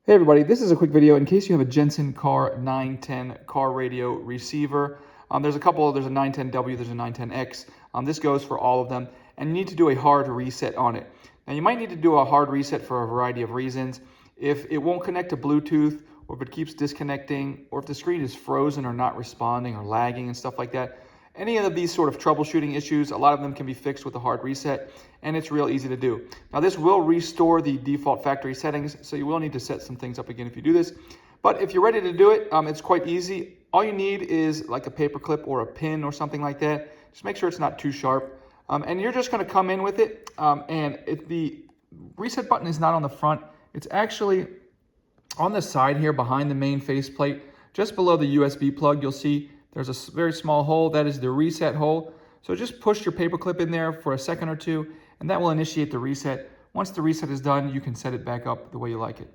Hey everybody, this is a quick video in case you have a Jensen CAR910 car radio receiver. There's a 910W, there's a 910X. This goes for all of them, and you need to do a hard reset on it. Now you might need to do a hard reset for a variety of reasons. If it won't connect to Bluetooth, or if it keeps disconnecting, or if the screen is frozen or not responding or lagging and stuff like that. Any of these sort of troubleshooting issues, a lot of them can be fixed with a hard reset, and it's real easy to do. Now this will restore the default factory settings, so you will need to set some things up again if you do this. But if you're ready to do it, it's quite easy. All you need is like a paper clip or a pin or something like that. Just make sure it's not too sharp. And you're just gonna come in with it, the reset button is not on the front. It's actually on the side here behind the main faceplate, just below the USB plug. You'll see there's a very small hole. That is the reset hole. So just push your paper clip in there for a second or two, and that will initiate the reset. Once the reset is done, you can set it back up the way you like it.